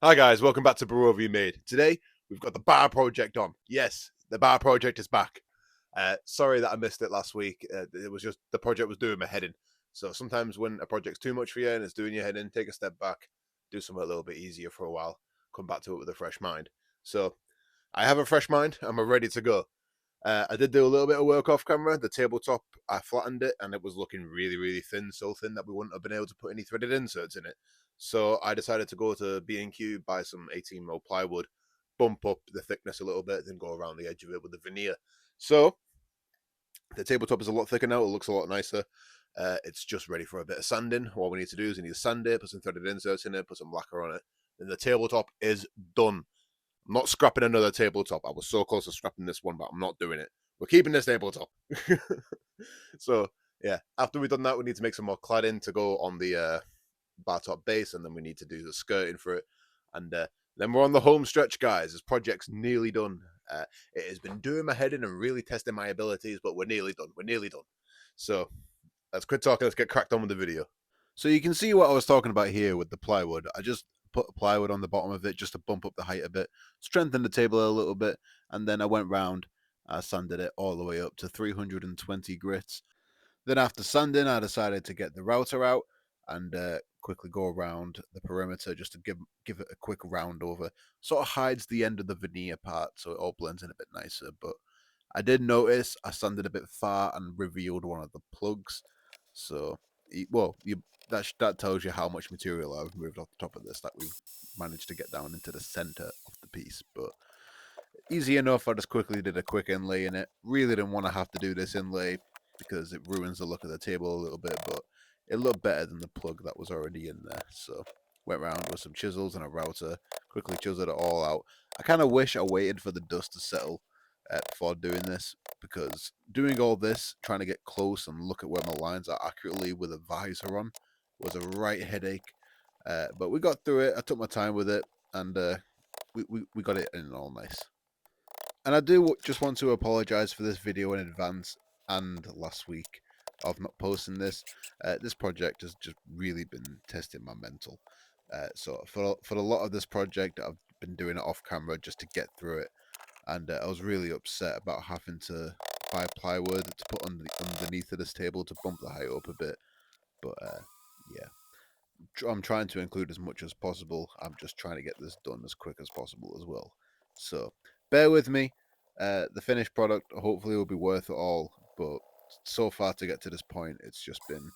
Hi guys, welcome back to Barrovian Made. Today we've got the bar project on. Yes, the bar project is back. Sorry that I missed it last week. It was just the project was doing my head in. So sometimes when a project's too much for you and it's doing your head in, take a step back, do something a little bit easier for a while, come back to it with a fresh mind. So I have a fresh mind. I'm ready to go. I did do a little bit of work off camera. The tabletop, I flattened it and it was looking really, really thin, so thin that we wouldn't have been able to put any threaded inserts in it. So I decided to go to B&Q, buy some 18mm plywood, bump up the thickness a little bit, then go around the edge of it with the veneer. So the tabletop is a lot thicker now. It looks a lot nicer. It's just ready for a bit of sanding. All we need to do is we need to sand it, put some threaded inserts in it, put some lacquer on it. Then the tabletop is done. I'm not scrapping another tabletop. I was so close to scrapping this one, but I'm not doing it. We're keeping this tabletop. So, yeah, after we've done that, we need to make some more cladding to go on the bar top base, and then we need to do the skirting for it. And then we're on the home stretch, guys. This project's nearly done. It has been doing my head in and really testing my abilities, but we're nearly done. We're nearly done. So, let's quit talking. Let's get cracked on with the video. So you can see what I was talking about here with the plywood. I just put plywood on the bottom of it just to bump up the height a bit, strengthen the table a little bit, and then I went round, I sanded it all the way up to 320 grits. Then after sanding, I decided to get the router out and quickly go around the perimeter just to give it a quick round over. Sort of hides the end of the veneer part, so it all blends in a bit nicer. But I did notice I sanded a bit far and revealed one of the plugs. So, well, that tells you how much material I've moved off the top of this, that we've managed to get down into the center of the piece. But easy enough. I just quickly did a quick inlay in it. Really didn't want to have to do this inlay because it ruins the look of the table a little bit, but it looked better than the plug that was already in there. So went around with some chisels and a router, quickly chiseled it all out. I kind of wish I waited for the dust to settle before doing this, because doing all this, trying to get close and look at where my lines are accurately with a visor on, was a right headache. But we got through it. I took my time with it, and we got it in all nice. And I do just want to apologize for this video in advance and last week of not posting this. This project has just really been testing my mental. So for a lot of this project, I've been doing it off camera just to get through it. And I was really upset about having to buy plywood to put underneath of this table to bump the height up a bit. But yeah, I'm trying to include as much as possible. I'm just trying to get this done as quick as possible as well. So bear with me. The finished product hopefully will be worth it all. But so far to get to this point, it's just been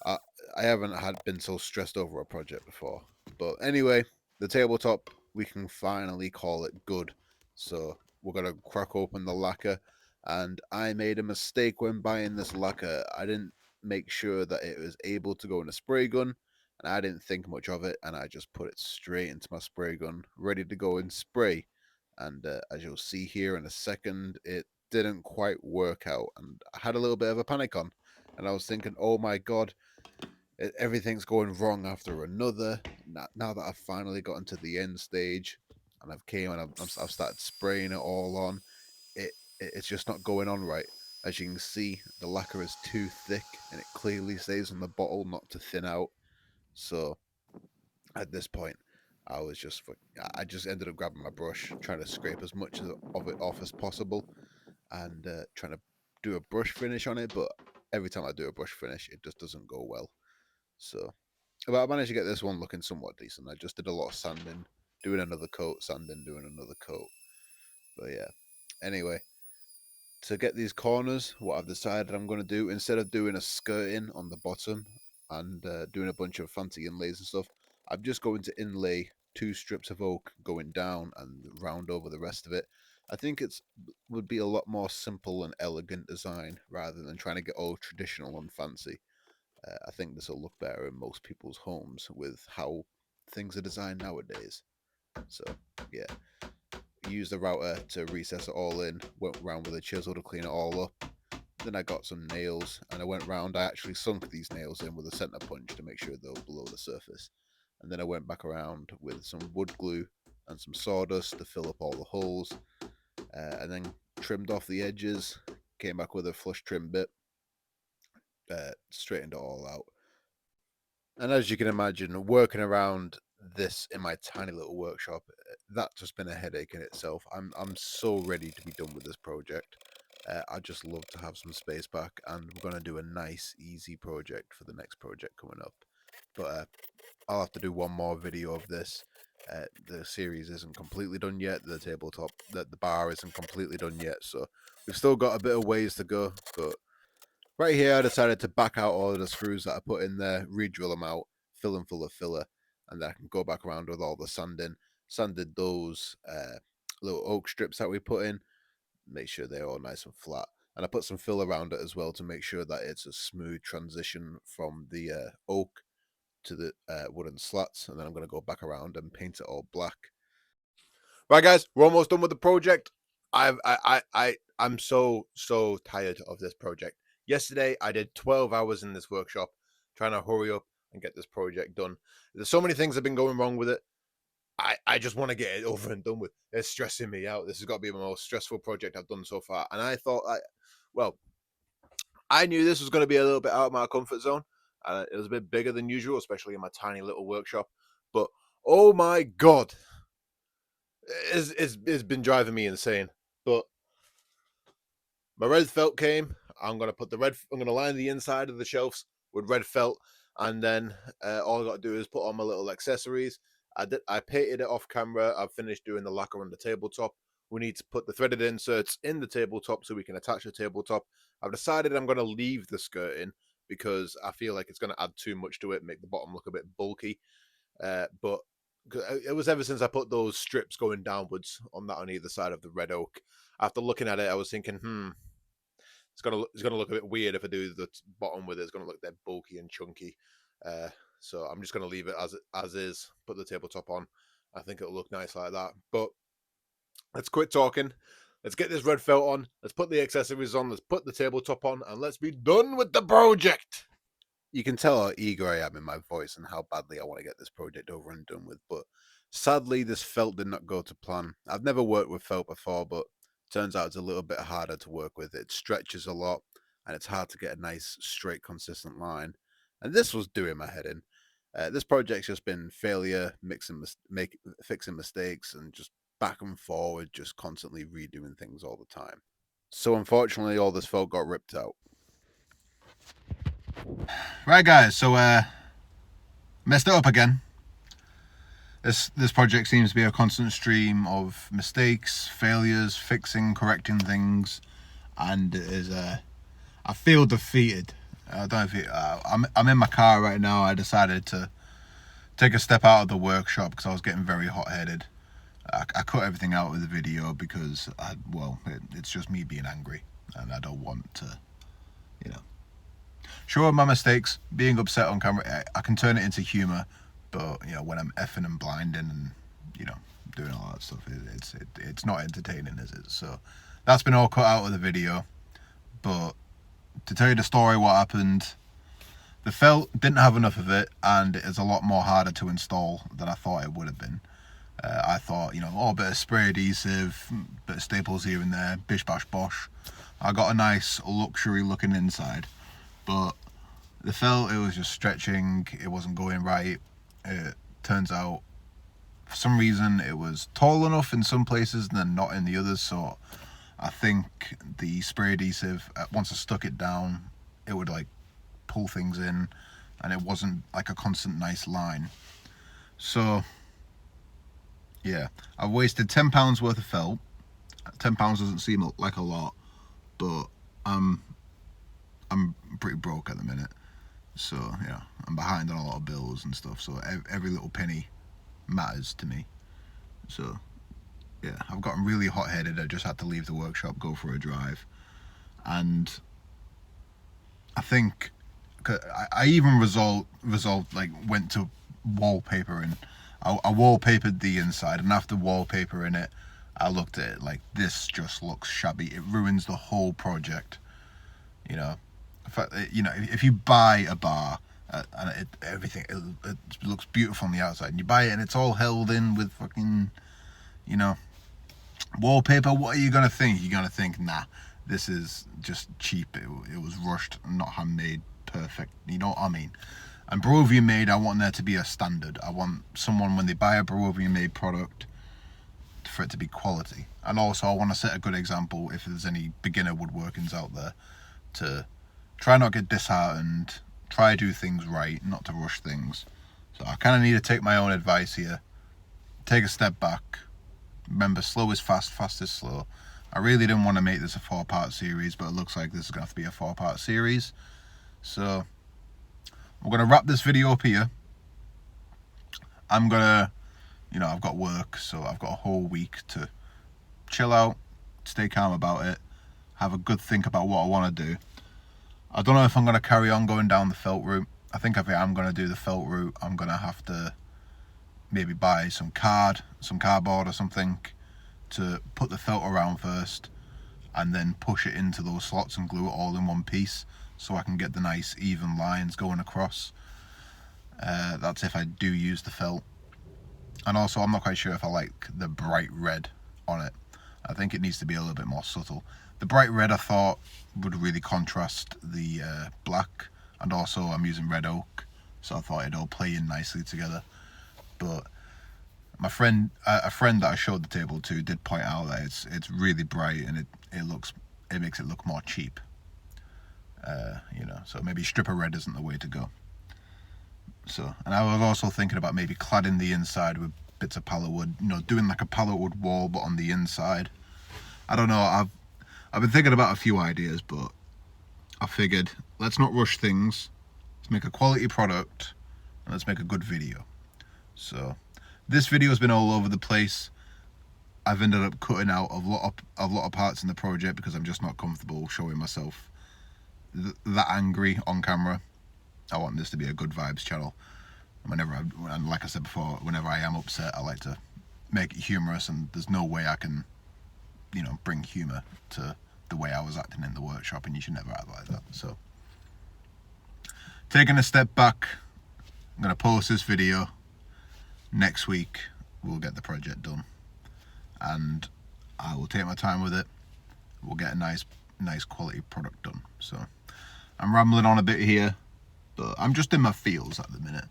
I, I haven't been so stressed over a project before. But anyway, the tabletop, we can finally call it good. So we're gonna crack open the lacquer, and I made a mistake when buying this lacquer. I didn't make sure that it was able to go in a spray gun, and I didn't think much of it, and I just put it straight into my spray gun, ready to go and spray. And as you'll see here in a second, it didn't quite work out, and I had a little bit of a panic on, and I was thinking, oh my god, everything's going wrong after another. Now that I've finally gotten to the end stage, and I've came and I've started spraying it all on, it's just not going on right. As you can see, the lacquer is too thick, and it clearly says on the bottle not to thin out. So at this point, I just ended up grabbing my brush, trying to scrape as much of it off as possible, and trying to do a brush finish on it. But every time I do a brush finish, it just doesn't go well. So, but I managed to get this one looking somewhat decent. I just did a lot of sanding, doing another coat, sanding, doing another coat. But yeah, anyway, to get these corners, what I've decided I'm going to do, instead of doing a skirting on the bottom and doing a bunch of fancy inlays and stuff, I'm just going to inlay 2 strips of oak going down and round over the rest of it. I think it's would be a lot more simple and elegant design rather than trying to get all traditional and fancy. I think this will look better in most people's homes with how things are designed nowadays. So, yeah, use the router to recess it all in, went round with a chisel to clean it all up. Then I got some nails and I went round. I actually sunk these nails in with a center punch to make sure they were below the surface. And then I went back around with some wood glue and some sawdust to fill up all the holes. And then trimmed off the edges, came back with a flush trim bit, straightened it all out. And as you can imagine, working around this in my tiny little workshop, that's just been a headache in itself. I'm so ready to be done with this project. I just love to have some space back, and we're going to do a nice, easy project for the next project coming up. But I'll have to do one more video of this. The series isn't completely done yet. The tabletop, the bar isn't completely done yet, so we've still got a bit of ways to go. But right here, I decided to back out all of the screws that I put in there, re-drill them out, fill them full of filler, and then I can go back around with all the sanding. Sanded those little oak strips that we put in, make sure they're all nice and flat. And I put some fill around it as well to make sure that it's a smooth transition from the oak to the wooden slats. And then I'm going to go back around and paint it all black. Right, guys, we're almost done with the project. I'm so tired of this project. Yesterday, I did 12 hours in this workshop trying to hurry up and get this project done. There's so many things that have been going wrong with it. I just want to get it over and done with. It's stressing me out. This has got to be the most stressful project I've done so far. And I thought, I knew this was going to be a little bit out of my comfort zone. It was a bit bigger than usual, especially in my tiny little workshop. But, oh my God, it's been driving me insane. But my red felt came. I'm going to line the inside of the shelves with red felt. And then all I got to do is put on my little accessories. I painted it off camera. I've finished doing the lacquer on the tabletop. We need to put the threaded inserts in the tabletop so we can attach the tabletop. I've decided I'm going to leave the skirt in because I feel like it's going to add too much to it, make the bottom look a bit bulky. But it was ever since I put those strips going downwards on either side of the red oak. After looking at it, I was thinking, it's gonna look a bit weird if I do the bottom with it. It's gonna look that bulky and chunky. So I'm just gonna leave it as is. Put the tabletop on. I think it'll look nice like that. But let's quit talking. Let's get this red felt on. Let's put the accessories on. Let's put the tabletop on, and let's be done with the project. You can tell how eager I am in my voice and how badly I want to get this project over and done with. But sadly, this felt did not go to plan. I've never worked with felt before, but turns out it's a little bit harder to work with. It stretches a lot, and it's hard to get a nice, straight, consistent line. And this was doing my head in. This project's just been failure, fixing mistakes, and just back and forward, just constantly redoing things all the time. So unfortunately, all this felt got ripped out. Right, guys, so messed it up again. This project seems to be a constant stream of mistakes, failures, fixing, correcting things, and it is I feel defeated. I don't know if I'm in my car right now. I decided to take a step out of the workshop because I was getting very hot-headed. I cut everything out of the video because it's just me being angry, and I don't want to, show my mistakes. Being upset on camera, I can turn it into humor, but when I'm effing and blinding and doing all that stuff, it's not entertaining, is it? So that's been all cut out of the video. But to tell you the story, what happened, the felt didn't have enough of it, and it is a lot more harder to install than I thought it would have been. I thought, a bit of spray adhesive, bit of staples here and there, bish bash bosh. I got a nice luxury looking inside, but the felt, it was just stretching, it wasn't going right. It turns out, for some reason, it was tall enough in some places and then not in the others, so I think the spray adhesive, once I stuck it down, it would pull things in, and it wasn't a constant nice line. So yeah, I've wasted £10 worth of felt. £10 doesn't seem like a lot, but I'm pretty broke at the minute. So yeah, I'm behind on a lot of bills and stuff, so every little penny matters to me. So yeah, I've gotten really hot-headed. I just had to leave the workshop, go for a drive, and I think I even went to wallpapering. I wallpapered the inside, and after wallpapering it, I looked at it this just looks shabby. It ruins the whole project. If you buy a bar and everything it looks beautiful on the outside, and you buy it and it's all held in with fucking wallpaper, what are you gonna think? You're gonna think, nah, this is just cheap. It was rushed, not handmade, perfect. You know what I mean? And Barrovian Made, I want there to be a standard. I want someone, when they buy a Barrovian Made product, for it to be quality. And also I want to set a good example if there's any beginner woodworkings out there, to try not get disheartened, try do things right, not to rush things. So I kind of need to take my own advice here, take a step back. Remember, slow is fast, fast is slow. I really didn't want to make this a 4-part series, but it looks like this is going to have to be a 4-part series. So we're going to wrap this video up here. I'm going to, I've got work, so I've got a whole week to chill out, stay calm about it, have a good think about what I want to do. I don't know if I'm going to carry on going down the felt route. I think if I am going to do the felt route, I'm going to have to maybe buy some cardboard or something to put the felt around first, and then push it into those slots and glue it all in one piece so I can get the nice even lines going across. That's if I do use the felt. And also, I'm not quite sure if I like the bright red on it. I think it needs to be a little bit more subtle. The bright red I thought would really contrast the black, and also I'm using red oak, so I thought it'd all play in nicely together. But my friend, a friend that I showed the table to, did point out that it's really bright and it makes it look more cheap. So maybe stripper red isn't the way to go. So, and I was also thinking about maybe cladding the inside with bits of pallet wood, doing like a pallet wood wall but on the inside. I don't know, I've been thinking about a few ideas, but I figured let's not rush things. Let's make a quality product and let's make a good video. So this video has been all over the place. I've ended up cutting out a lot of parts in the project because I'm just not comfortable showing myself that angry on camera. I want this to be a good vibes channel. And like I said before, whenever I am upset, I like to make it humorous, and there's no way I can, bring humour to the way I was acting in the workshop, and you should never act like that. So, taking a step back, I'm going to post this video. Next week, we'll get the project done, and I will take my time with it. We'll get a nice quality product done. So, I'm rambling on a bit here, but I'm just in my feels at the minute.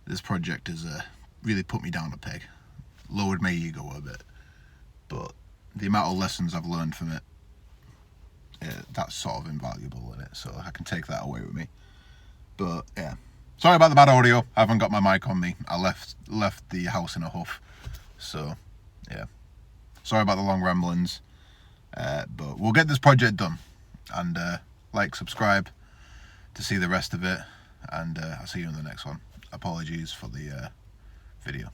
This project has really put me down a peg, lowered my ego a bit, but the amount of lessons I've learned from it, that's sort of invaluable in it, so I can take that away with me. But yeah, sorry about the bad audio. I haven't got my mic on me. I left the house in a huff, so yeah, sorry about the long ramblings, but we'll get this project done. And subscribe to see the rest of it, and I'll see you in the next one. Apologies for the video.